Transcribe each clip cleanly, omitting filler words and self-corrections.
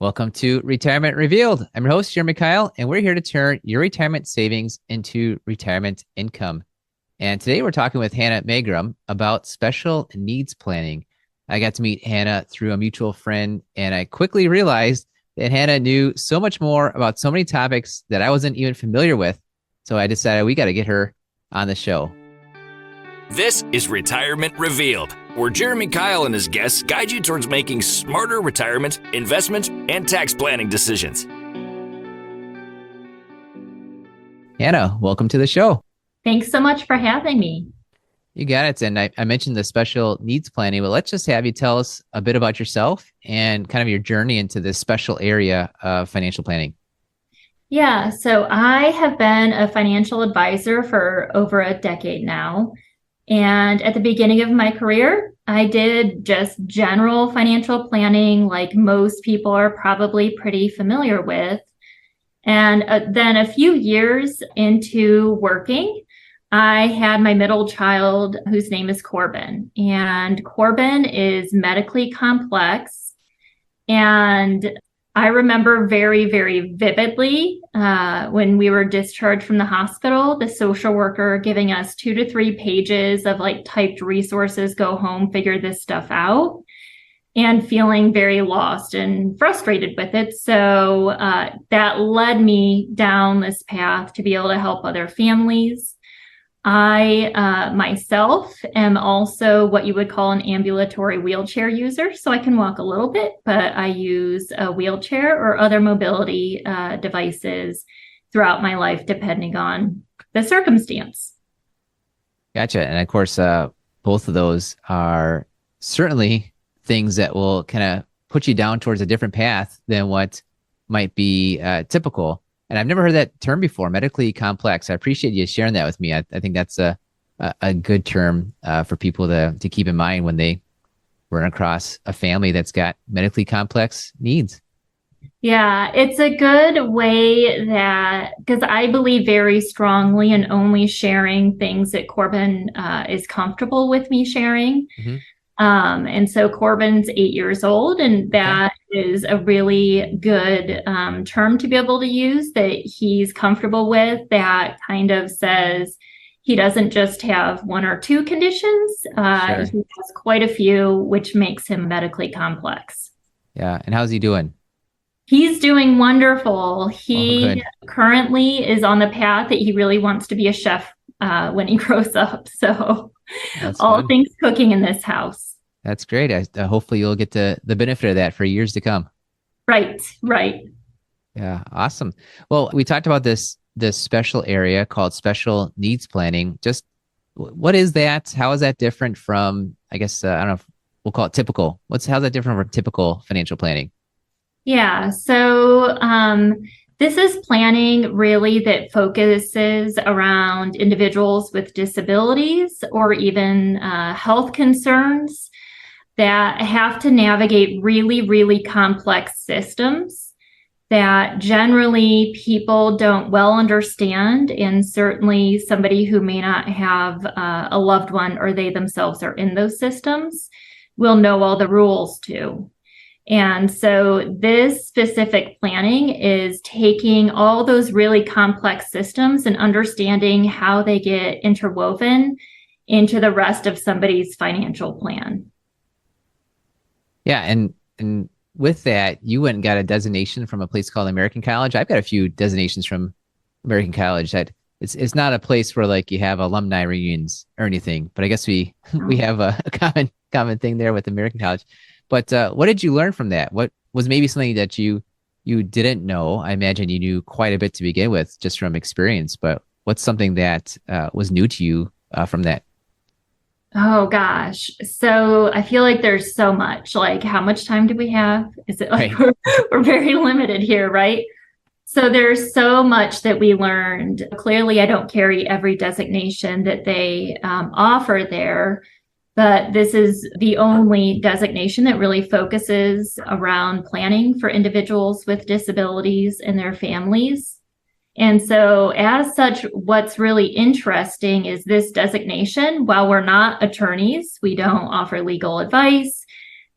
Welcome to Retirement Revealed. I'm your host, Jeremy Keil, and we're here to turn your retirement savings into retirement income. And today we're talking with Hannah Magrum about special needs planning. I got to meet Hannah through a mutual friend, and I quickly realized that Hannah knew so much more about so many topics that I wasn't even familiar with. So I decided we got to get her on the show. This is Retirement Revealed, where Jeremy Keil and his guests guide you towards making smarter retirement, investment, and tax planning decisions. Hannah, welcome to the show. Thanks so much for having me. You got it. And I mentioned the special needs planning, but let's just have you tell us a bit about yourself and kind of your journey into this special area of financial planning. Yeah, so I have been a financial advisor for over a decade now. And at the beginning of my career, I did just general financial planning like most people are probably pretty familiar with. And then a few years into working, I had my middle child whose name is Corbin. And Corbin is medically complex. And I remember very, very vividly when we were discharged from the hospital, the social worker giving us 2 to 3 pages of like typed resources, go home, figure this stuff out, and feeling very lost and frustrated with it. So that led me down this path to be able to help other families. I myself am also what you would call an ambulatory wheelchair user. So I can walk a little bit, but I use a wheelchair or other mobility devices throughout my life, depending on the circumstance. Gotcha. And of course, both of those are certainly things that will kind of put you down towards a different path than what might be typical. And I've never heard that term before, medically complex. I appreciate you sharing that with me. I think that's a good term for people to keep in mind when they run across a family that's got medically complex needs. Yeah, it's a good way that, because I believe very strongly in only sharing things that Corbin is comfortable with me sharing. Mm-hmm. And so Corbin's 8 years old, and that is a really good term to be able to use that he's comfortable with. That kind of says he doesn't just have 1 or 2 conditions. Sure. He has quite a few, which makes him medically complex. Yeah. And how's he doing? He's doing wonderful. He currently is on the path that he really wants to be a chef when he grows up. So that's all fun. Things cooking in this house. That's great. Hopefully you'll get the benefit of that for years to come. Right. Yeah, awesome. Well, we talked about this special area called special needs planning. Just what is that? How is that different from, I guess, I don't know if we'll call it typical. How's that different from typical financial planning? Yeah. So this is planning really that focuses around individuals with disabilities or even health concerns that have to navigate really, really complex systems that generally people don't well understand. And certainly somebody who may not have a loved one or they themselves are in those systems will know all the rules too. And so this specific planning is taking all those really complex systems and understanding how they get interwoven into the rest of somebody's financial plan. Yeah. And with that, you went and got a designation from a place called American College. I've got a few designations from American College. That it's not a place where like you have alumni reunions or anything, but I guess we have a common thing there with American College. But what did you learn from that? What was maybe something that you didn't know? I imagine you knew quite a bit to begin with just from experience, but what's something that was new to you from that? Oh, gosh. So I feel like there's so much. Like, how much time do we have? Is it like we're very limited here, right? So there's so much that we learned. Clearly, I don't carry every designation that they offer there. But this is the only designation that really focuses around planning for individuals with disabilities and their families. And so as such, what's really interesting is this designation, while we're not attorneys, we don't offer legal advice,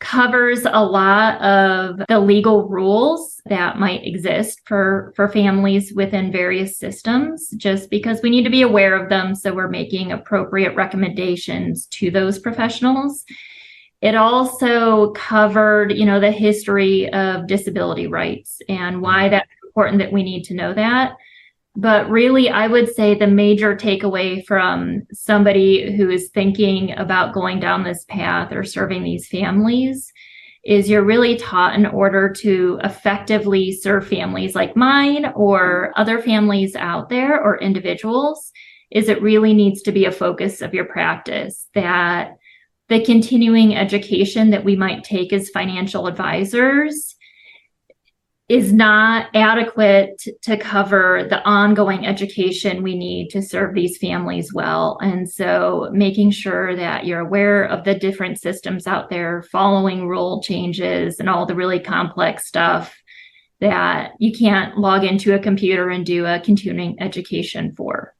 covers a lot of the legal rules that might exist for families within various systems, just because we need to be aware of them so we're making appropriate recommendations to those professionals. It also covered, the history of disability rights and why that's important that we need to know that. But really, I would say the major takeaway from somebody who is thinking about going down this path or serving these families is you're really taught in order to effectively serve families like mine or other families out there or individuals, is it really needs to be a focus of your practice, that the continuing education that we might take as financial advisors is not adequate to cover the ongoing education we need to serve these families well. And so making sure that you're aware of the different systems out there, following rule changes and all the really complex stuff that you can't log into a computer and do a continuing education for.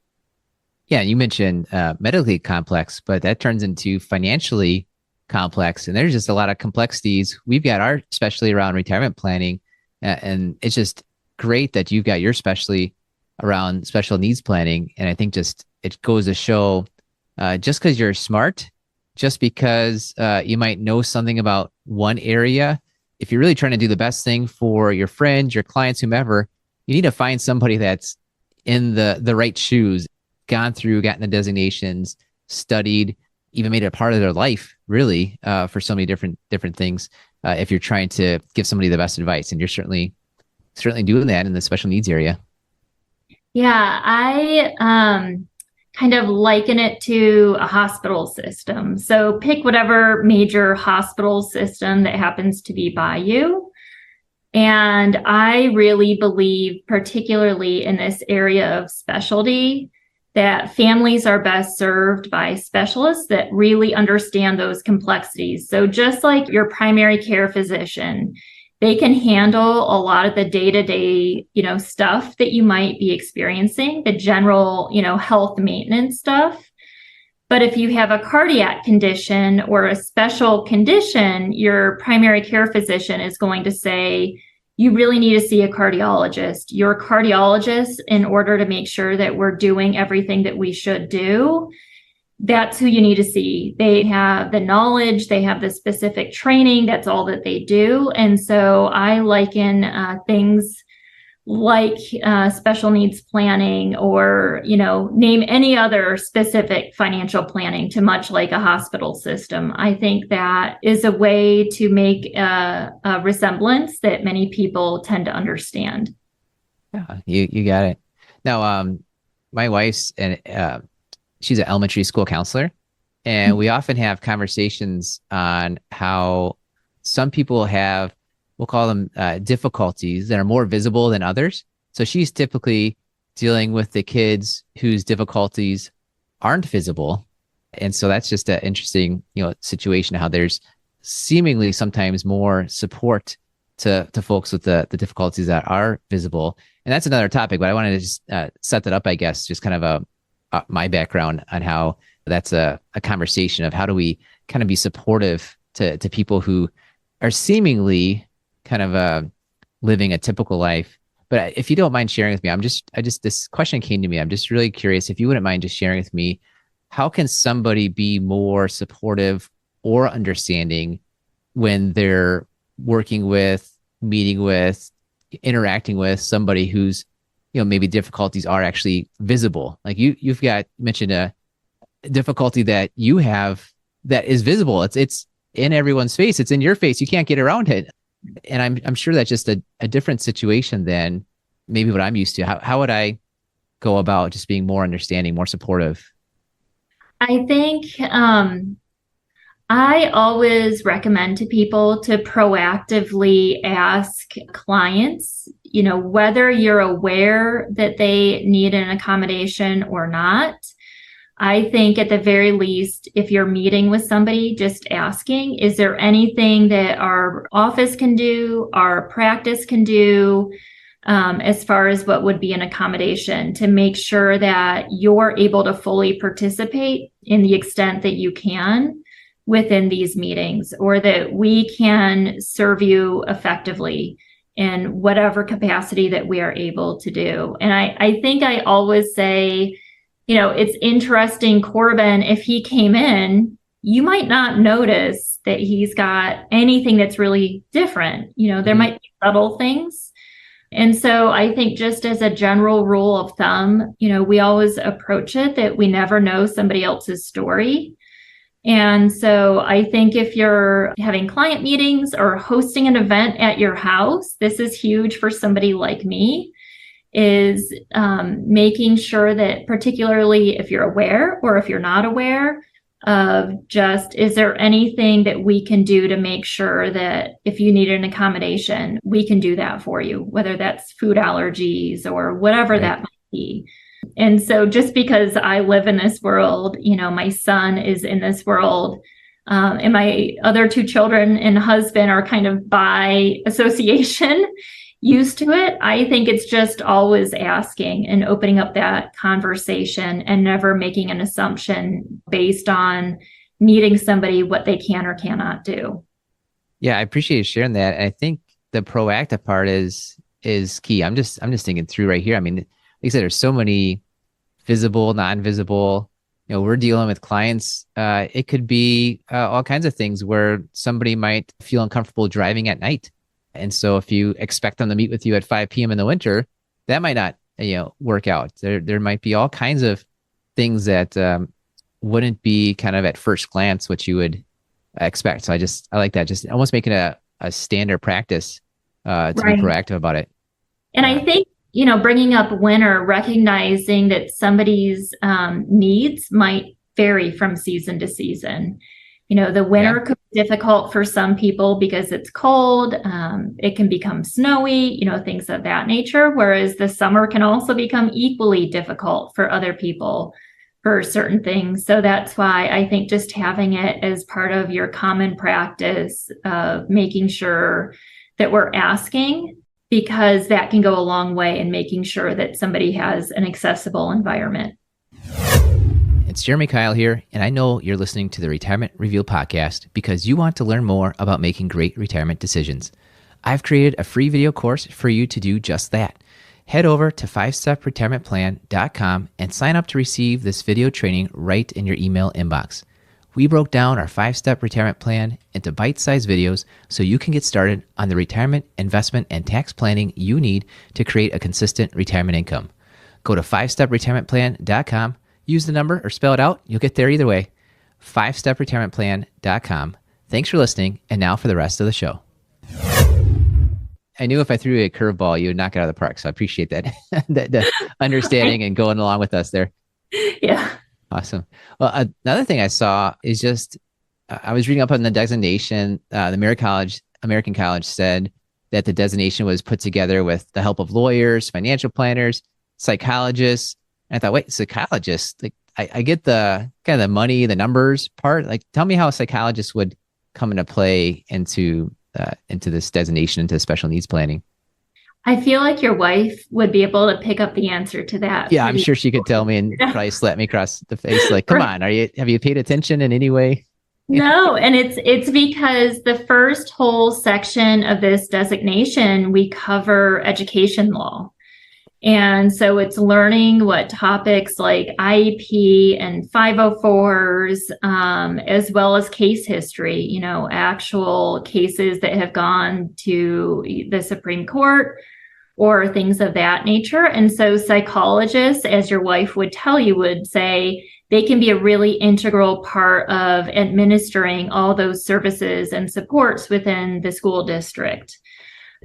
Yeah, you mentioned medically complex, but that turns into financially complex. And there's just a lot of complexities. We've got our specialty around retirement planning. And it's just great that you've got your specialty around special needs planning. And I think just it goes to show just because you're smart, just because you might know something about one area, if you're really trying to do the best thing for your friends, your clients, whomever, you need to find somebody that's in the right shoes, gotten the designations, studied, even made it a part of their life, really, for so many different things. If you're trying to give somebody the best advice, and you're certainly doing that in the special needs area. Yeah, I kind of liken it to a hospital system. So pick whatever major hospital system that happens to be by you. And I really believe, particularly in this area of specialty, that families are best served by specialists that really understand those complexities. So just like your primary care physician, they can handle a lot of the day-to-day, stuff that you might be experiencing, the general, health maintenance stuff. But if you have a cardiac condition or a special condition, your primary care physician is going to say, you really need to see a cardiologist. Your cardiologist, in order to make sure that we're doing everything that we should do, that's who you need to see. They have the knowledge, they have the specific training, that's all that they do. And so I liken things like special needs planning or, name any other specific financial planning to much like a hospital system. I think that is a way to make a resemblance that many people tend to understand. Yeah, you got it. Now, my wife's she's an elementary school counselor, and we often have conversations on how some people have, we'll call them difficulties that are more visible than others. So she's typically dealing with the kids whose difficulties aren't visible. And so that's just an interesting, situation, how there's seemingly sometimes more support to folks with the difficulties that are visible. And that's another topic, but I wanted to just set that up, I guess, just kind of my background on how that's a conversation of how do we kind of be supportive to people who are seemingly kind of living a typical life. But if you don't mind sharing with me, this question came to me. I'm just really curious if you wouldn't mind just sharing with me, how can somebody be more supportive or understanding when they're working with, meeting with, interacting with somebody who's, maybe difficulties are actually visible? Like you've mentioned a difficulty that you have that is visible. It's in everyone's face. It's in your face. You can't get around it. And I'm sure that's just a different situation than maybe what I'm used to. How would I go about just being more understanding, more supportive? I think I always recommend to people to proactively ask clients, whether you're aware that they need an accommodation or not. I think at the very least, if you're meeting with somebody, just asking, is there anything that our office can do, our practice can do, as far as what would be an accommodation, to make sure that you're able to fully participate in the extent that you can within these meetings, or that we can serve you effectively in whatever capacity that we are able to do. And I think I always say, it's interesting, Corbin, if he came in, you might not notice that he's got anything that's really different. There might be subtle things. And so I think just as a general rule of thumb, we always approach it that we never know somebody else's story. And so I think if you're having client meetings or hosting an event at your house, this is huge for somebody like me, is making sure that, particularly if you're aware or if you're not aware of, just, is there anything that we can do to make sure that if you need an accommodation, we can do that for you, whether that's food allergies or whatever that might be. And so just because I live in this world, my son is in this world, and my other two children and husband are kind of by association used to it. I think it's just always asking and opening up that conversation and never making an assumption based on meeting somebody, what they can or cannot do. Yeah, I appreciate you sharing that. And I think the proactive part is key. I'm just thinking through right here. I mean, like I said, there's so many visible, non-visible. We're dealing with clients. It could be all kinds of things where somebody might feel uncomfortable driving at night. And so if you expect them to meet with you at 5 p.m. in the winter, that might not, work out. There might be all kinds of things that wouldn't be kind of at first glance what you would expect. So I like that. Just almost making a standard practice to be proactive about it. And I think, bringing up winter, recognizing that somebody's needs might vary from season to season. The winter could be difficult for some people because it's cold. It can become snowy, things of that nature. Whereas the summer can also become equally difficult for other people for certain things. So that's why I think just having it as part of your common practice of making sure that we're asking, because that can go a long way in making sure that somebody has an accessible environment. It's Jeremy Keil here, and I know you're listening to the Retirement Reveal podcast because you want to learn more about making great retirement decisions. I've created a free video course for you to do just that. Head over to 5stepretirementplan.com and sign up to receive this video training right in your email inbox. We broke down our 5-step retirement plan into bite-sized videos so you can get started on the retirement, investment, and tax planning you need to create a consistent retirement income. Go to 5stepretirementplan.com. Use the number or spell it out. You'll get there either way. 5stepretirementplan.com. Thanks for listening. And now for the rest of the show. I knew if I threw you a curveball, you would knock it out of the park. So I appreciate that, the understanding and going along with us there. Yeah. Awesome. Well, another thing I saw is just, I was reading up on the designation. The American College said that the designation was put together with the help of lawyers, financial planners, psychologists. And I thought, wait, psychologists, like I get the kind of the money, the numbers part. Like, tell me how a psychologist would come into play into this designation, into special needs planning. I feel like your wife would be able to pick up the answer to that. Yeah, I'm sure she could tell me and probably slap me across the face. Like, come on, have you paid attention in any way? No, and it's because the first whole section of this designation, we cover education law. And so it's learning what topics like IEP and 504s, as well as case history, actual cases that have gone to the Supreme Court or things of that nature. And so psychologists, as your wife would tell you, would say they can be a really integral part of administering all those services and supports within the school district.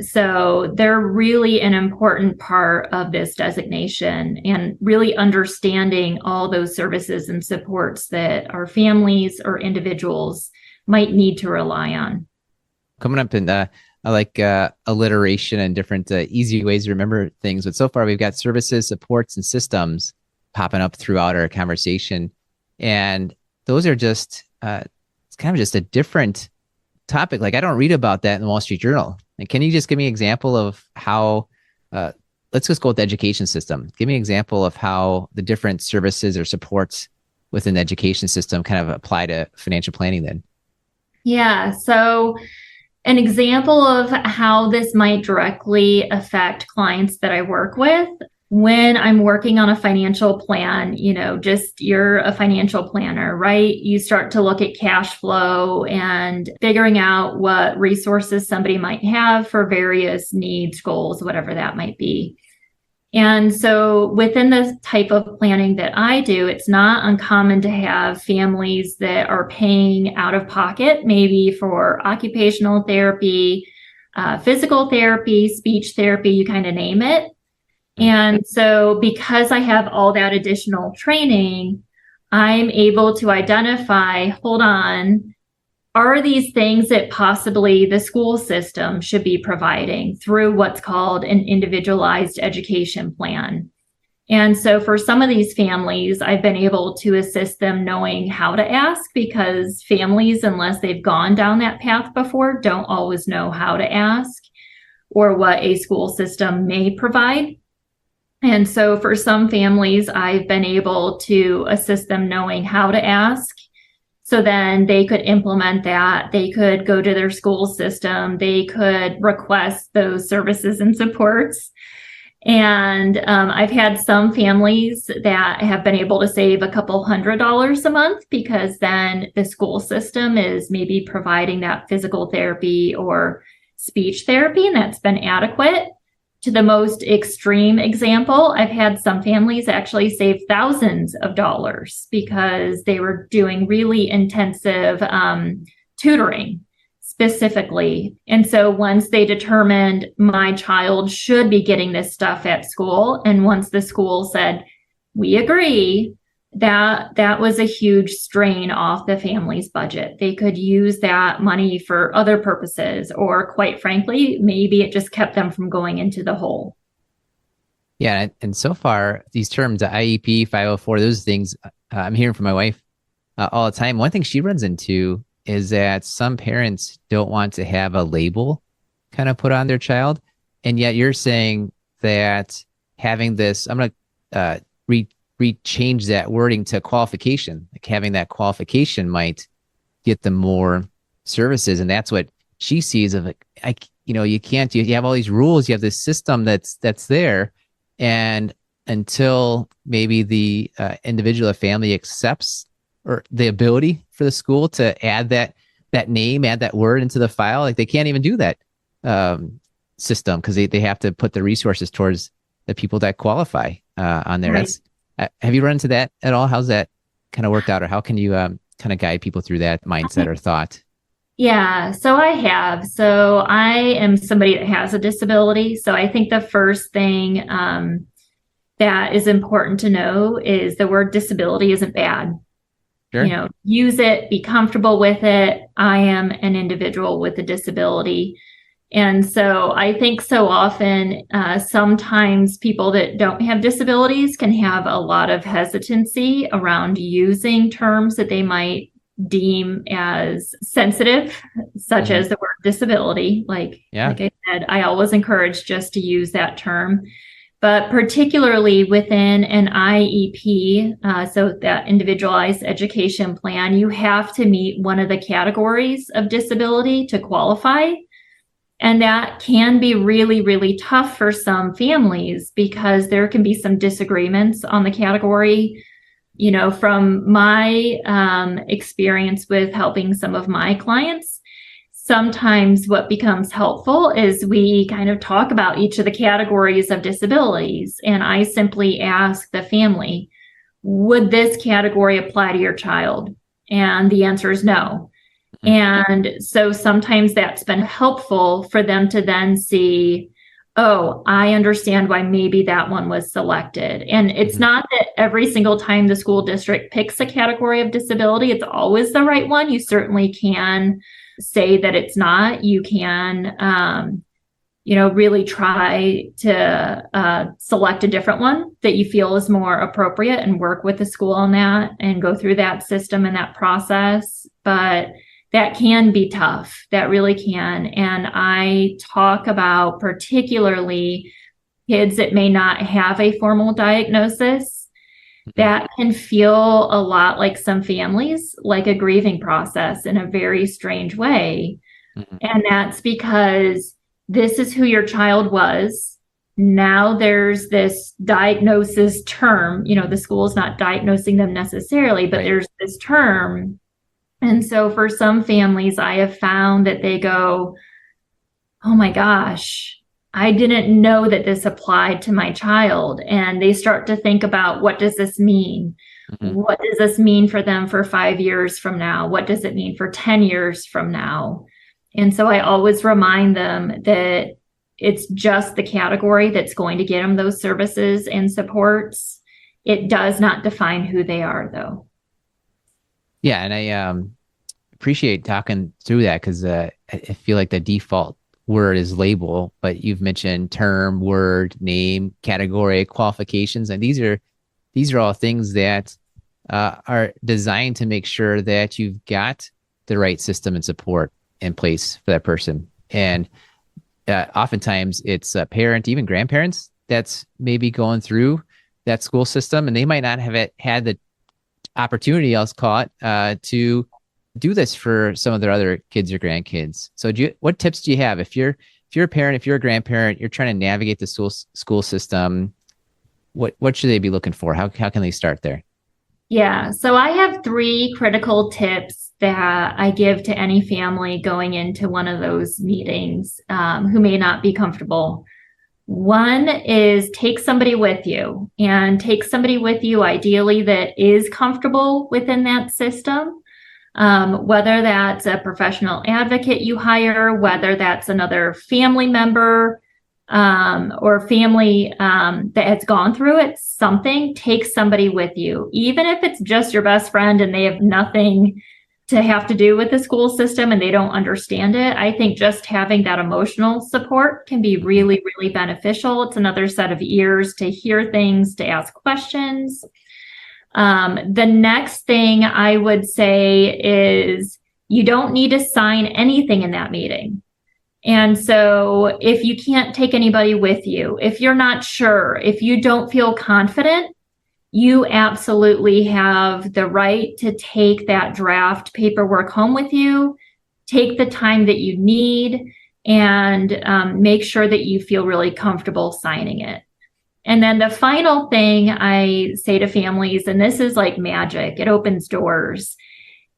So they're really an important part of this designation, and really understanding all those services and supports that our families or individuals might need to rely on. Coming up in I like alliteration and different easy ways to remember things. But so far we've got services, supports, and systems popping up throughout our conversation. And those are just, it's kind of just a different topic. Like, I don't read about that in the Wall Street Journal. And can you just give me an example of how, let's just go with the education system. Give me an example of how the different services or supports within the education system kind of apply to financial planning then. Yeah. So an example of how this might directly affect clients that I work with when I'm working on a financial plan, just you're a financial planner, right? You start to look at cash flow and figuring out what resources somebody might have for various needs, goals, whatever that might be. And so within the type of planning that I do, it's not uncommon to have families that are paying out of pocket, maybe for occupational therapy, physical therapy, speech therapy, you kind of name it. And so because I have all that additional training, I'm able to identify, hold on, are these things that possibly the school system should be providing through what's called an individualized education plan? And so for some of these families, I've been able to assist them knowing how to ask, because families, unless they've gone down that path before, don't always know how to ask or what a school system may provide. And so for some families, I've been able to assist them knowing how to ask. So then they could implement that. They could go to their school system. They could request those services and supports. And I've had some families that have been able to save a couple $100s a month, because then the school system is maybe providing that physical therapy or speech therapy, and that's been adequate. To the most extreme example, I've had some families actually save thousands of dollars because they were doing really intensive tutoring specifically. And so once they determined my child should be getting this stuff at school, and once the school said, we agree, that was a huge strain off the family's budget. They could use that money for other purposes, or quite frankly, maybe it just kept them from going into the hole. Yeah, and so far these terms, IEP, 504, those things, I'm hearing from my wife all the time. One thing she runs into is that some parents don't want to have a label kind of put on their child, and yet you're saying that having this, I'm going to change that wording to qualification, like having that qualification might get them more services. And that's what she sees of it. You can't, you have all these rules, you have this system that's there. And until maybe the individual or family accepts or the ability for the school to add that name, add that word into the file, like they can't even do that system, because they have to put the resources towards the people that qualify on there. Right. Have you run into that at all? How's that kind of worked out, or how can you kind of guide people through that mindset or thought? Yeah, so I have. So I am somebody that has a disability. So I think the first thing that is important to know is the word disability isn't bad. Sure. Use it, be comfortable with it. I am an individual with a disability. And so I think so often, sometimes people that don't have disabilities can have a lot of hesitancy around using terms that they might deem as sensitive, such as the word disability. Like I said, I always encourage just to use that term. But particularly within an IEP, so that individualized education plan, you have to meet one of the categories of disability to qualify. And that can be really, really tough for some families, because there can be some disagreements on the category. From my experience with helping some of my clients, sometimes what becomes helpful is we kind of talk about each of the categories of disabilities. And I simply ask the family, would this category apply to your child? And the answer is no. And so sometimes that's been helpful for them to then see, oh, I understand why maybe that one was selected. And it's not that every single time the school district picks a category of disability, it's always the right one. You certainly can say that it's not. You can, really try to select a different one that you feel is more appropriate and work with the school on that and go through that system and that process. But that can be tough. That really can. And I talk about particularly kids that may not have a formal diagnosis. that can feel a lot like some families, like a grieving process in a very strange way. Mm-hmm. And that's because this is who your child was. Now there's this diagnosis term, the school's not diagnosing them necessarily, but Right. there's this term. And so for some families, I have found that they go, oh my gosh, I didn't know that this applied to my child. And they start to think about, what does this mean? Mm-hmm. What does this mean for them for 5 years from now? What does it mean for 10 years from now? And so I always remind them that it's just the category that's going to get them those services and supports. It does not define who they are, though. Yeah, and I appreciate talking through that because I feel like the default word is label, but you've mentioned term, word, name, category, qualifications, and these are all things that are designed to make sure that you've got the right system and support in place for that person. And oftentimes it's a parent, even grandparents, that's maybe going through that school system, and they might not have had the opportunity, I'll call it, to do this for some of their other kids or grandkids. So what tips do you have if you're a parent, if you're a grandparent, you're trying to navigate the school system, what should they be looking for? How can they start there? Yeah, so I have 3 critical tips that I give to any family going into one of those meetings who may not be comfortable. One is take somebody with you, and take somebody with you ideally that is comfortable within that system. Whether that's a professional advocate you hire, whether that's another family member or family that has gone through it, take somebody with you. Even if it's just your best friend and they have nothing to have to do with the school system and they don't understand it, I think just having that emotional support can be really, really beneficial. It's another set of ears to hear things, to ask questions. The next thing I would say is you don't need to sign anything in that meeting. And so if you can't take anybody with you, if you're not sure, if you don't feel confident, you absolutely have the right to take that draft paperwork home with you, take the time that you need, and make sure that you feel really comfortable signing it. And then the final thing I say to families, and this is like magic, it opens doors,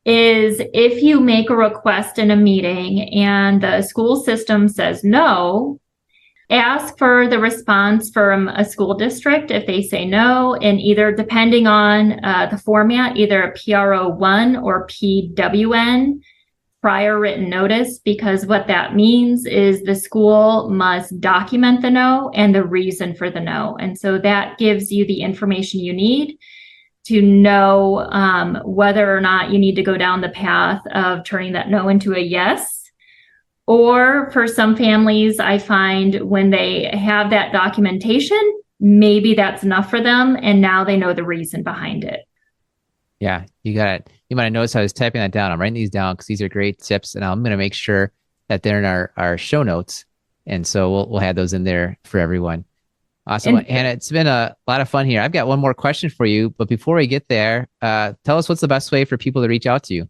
is if you make a request in a meeting and the school system says no, ask for the response from a school district if they say no, and either, depending on the format, either a PRO1 or PWN, prior written notice, because what that means is the school must document the no and the reason for the no. And so that gives you the information you need to know whether or not you need to go down the path of turning that no into a yes. Or for some families, I find when they have that documentation, maybe that's enough for them, and now they know the reason behind it. Yeah, you got it. You might have noticed I was typing that down. I'm writing these down because these are great tips, and I'm going to make sure that they're in our show notes. And so we'll have those in there for everyone. Awesome. And Hannah, it's been a lot of fun here. I've got one more question for you, but before we get there, tell us what's the best way for people to reach out to you.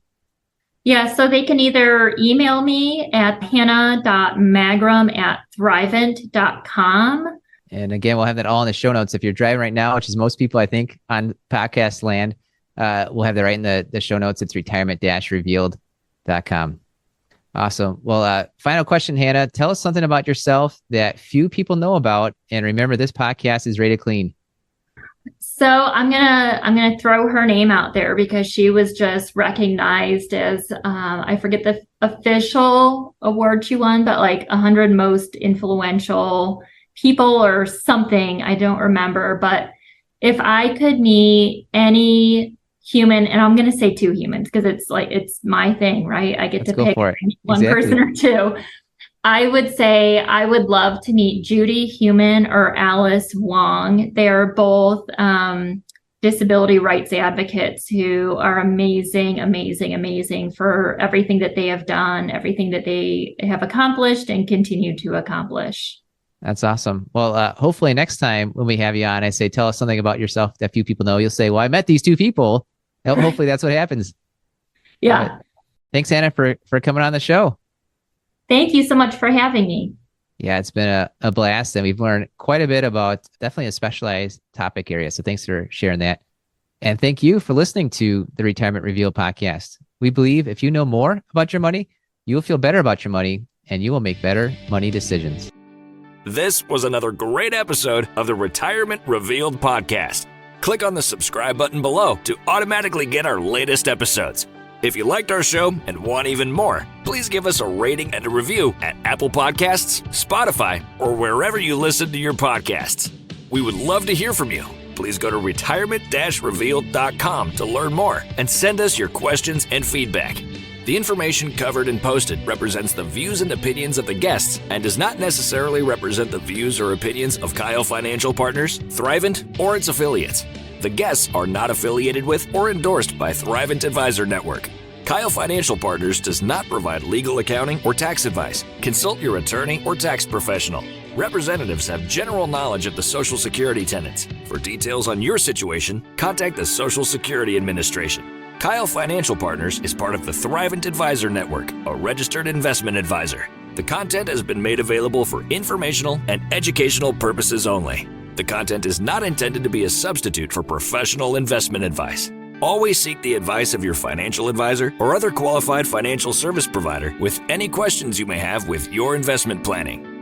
Yeah, so they can either email me at hannah.magrum@thrivent.com. And again, we'll have that all in the show notes. If you're driving right now, which is most people, I think, on podcast land, we'll have that right in the show notes. It's retirement-revealed.com. Awesome. Well, final question, Hannah. Tell us something about yourself that few people know about. And remember, this podcast is rated clean. So I'm gonna throw her name out there because she was just recognized as I forget the official award she won, but like 100 most influential people or something. I don't remember. But if I could meet any human, and I'm gonna say 2 humans because it's my thing, right? I get to pick one person or 2. I would say I would love to meet Judy Human or Alice Wong. They're both disability rights advocates who are amazing, amazing, amazing for everything that they have done, everything that they have accomplished and continue to accomplish. That's awesome. Well, hopefully next time when we have you on, I say, tell us something about yourself that few people know. You'll say, well, I met these two people. Hopefully that's what happens. Yeah. Thanks, Hannah, for coming on the show. Thank you so much for having me. Yeah, it's been a blast, and we've learned quite a bit about definitely a specialized topic area. So thanks for sharing that. And thank you for listening to the Retirement Reveal podcast. We believe if you know more about your money, you'll feel better about your money, and you will make better money decisions. This was another great episode of the Retirement Revealed podcast. Click on the subscribe button below to automatically get our latest episodes. If you liked our show and want even more, please give us a rating and a review at Apple Podcasts, Spotify, or wherever you listen to your podcasts. We would love to hear from you. Please go to retirement-revealed.com to learn more and send us your questions and feedback. The information covered and posted represents the views and opinions of the guests and does not necessarily represent the views or opinions of Keil Financial Partners, Thrivent, or its affiliates. The guests are not affiliated with or endorsed by Thrivent Advisor Network. Keil Financial Partners does not provide legal accounting or tax advice. Consult your attorney or tax professional. Representatives have general knowledge of the Social Security tenets. For details on your situation, contact the Social Security Administration. Keil Financial Partners is part of the Thrivent Advisor Network, a registered investment advisor. The content has been made available for informational and educational purposes only. The content is not intended to be a substitute for professional investment advice. Always seek the advice of your financial advisor or other qualified financial service provider with any questions you may have with your investment planning.